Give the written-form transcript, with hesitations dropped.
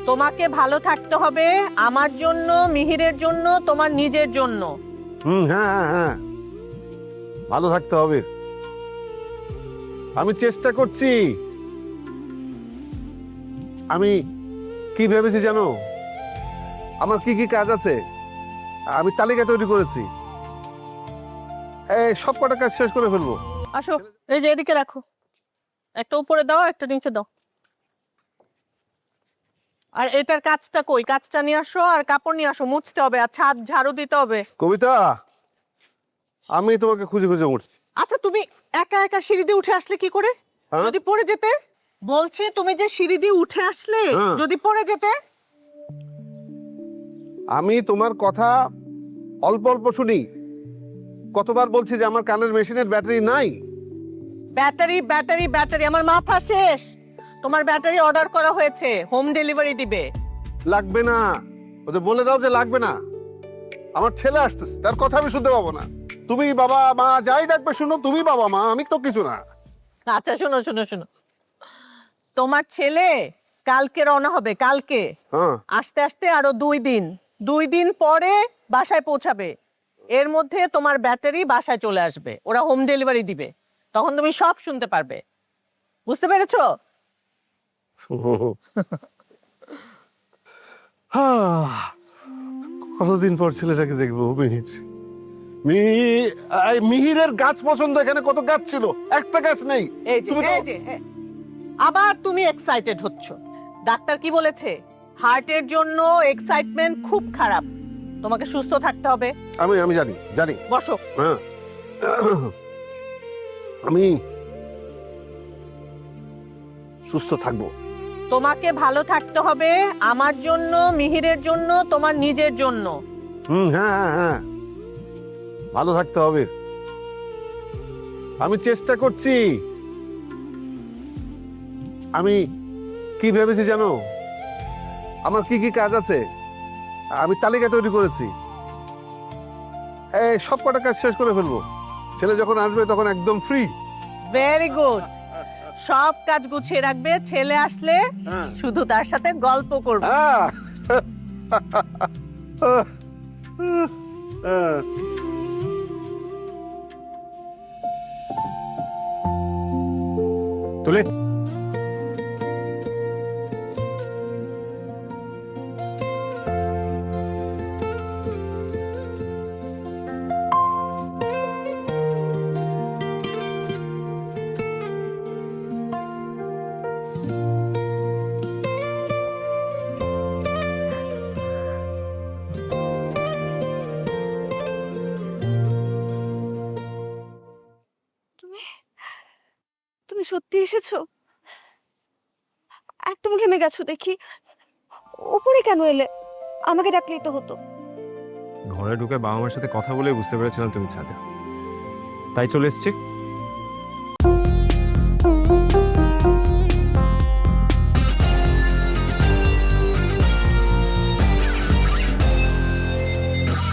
তোমাকে ভালো থাকতে হবে, আমার জন্য, মিহিরের জন্য, তোমার নিজের জন্য। হ্যাঁ হ্যাঁ হ্যাঁ, ভালো থাকতে হবে। আমি চেষ্টা করছি। আমি কি ভেবেছি জানো, আমার কি কি কাজ আছে আমি তালিকা তৈরি করেছি। এই সব কটা কাজ শেষ করে ফেলবো। আসো, এই যে এদিকে রাখো, একটা উপরে দাও, একটা নিচে দাও। আর এটার কাজটা কই? কাজটা নিয়ে আসো, আর কাপড় নিয়ে আসো, মুছতে হবে, আর ছাদ ঝাড়ু দিতে হবে। কবিতা, আমি তোমাকে খুঁজে খুঁজে উঠছি। আচ্ছা, তুমি একা একা সিঁড়ি দিয়ে উঠে আসলে কি করে? হ্যাঁ? যদি পড়ে যেতে? বলছি, তুমি যে সিঁড়ি দিয়ে উঠে আসলে, হ্যাঁ। যদি পড়ে যেতে? আমি তোমার কথা অল্প অল্প শুনি। কতবার বলছি যে আমার কানের মেশিনের ব্যাটারি নাই। ব্যাটারি ব্যাটারি ব্যাটারি, আমার মাথা শেষ। তোমার ব্যাটারি অর্ডার করা হয়েছে, হোম ডেলিভারি দিবে। লাগবে না, ওদের বলে দাও যে লাগবে না। আমার ছেলে আসতেছে, তার কথা আমি শুনতে পাবো না। তুমি বাবা মা যাই ডাকবে শুনো, তুমি বাবা মা, আমি তো কিছু না। আচ্ছা, শোনো শোনো শোনো, তোমার ছেলে কালকে রওনা হবে, কালকে। হ্যাঁ, আসতে আসতে আরো 2 দিন, 2 দিন পরে বাসায় পৌঁছাবে। এর মধ্যে তোমার ব্যাটারি বাসায় চলে আসবে, ওরা হোম ডেলিভারি দিবে। তখন তুমি সব শুনতে পারবে। বুঝতে পেরেছো? কতদিন পর ছেলেটাকে দেখবো। মিহিরের গাছ পছন্দ, এখানে কত গাছ ছিল, একটা গাছ নেই। এই যে তুমি তো- এই যে আবার তুমি এক্সাইটেড হচ্ছ। ডাক্তার কি বলেছে? হার্টের জন্য এক্সাইটমেন্ট খুব খারাপ। তোমাকে সুস্থ থাকতে হবে। আমি আমি জানি জানি। বসো। হ্যাঁ, আমি সুস্থ থাকবো। তোমাকে ভালো থাকতে হবে, আমার জন্য, মিহিরের জন্য, তোমার নিজের জন্য। হ্যাঁ হ্যাঁ হ্যাঁ, ভালো থাকতে হবে। আমি চেষ্টা করছি। আমি কি ভেবেছি জানো, আমার কি কি কাজ আছে আমি তালিকা তৈরি করেছি। এই সব কটা কাজ শেষ করে ফেলবো। ছেলে যখন আসবে তখন একদম ফ্রি। Very good. সব কাজ গুছিয়ে রাখবে, ছেলে আসলে শুধু তার সাথে গল্প করবে। হ্যাঁ। তুলে তুমি তুমি সত্যি এসেছো? একদম ঘেমে গেছো দেখি। উপরে কেন এলে? আমাকে ডাকলেই তো হতো। ঘরে ঢুকে বাবা মার সাথে কথা বলে বুঝতে পেরেছিলাম তুমি ছাদে, তাই চলে এসেছি।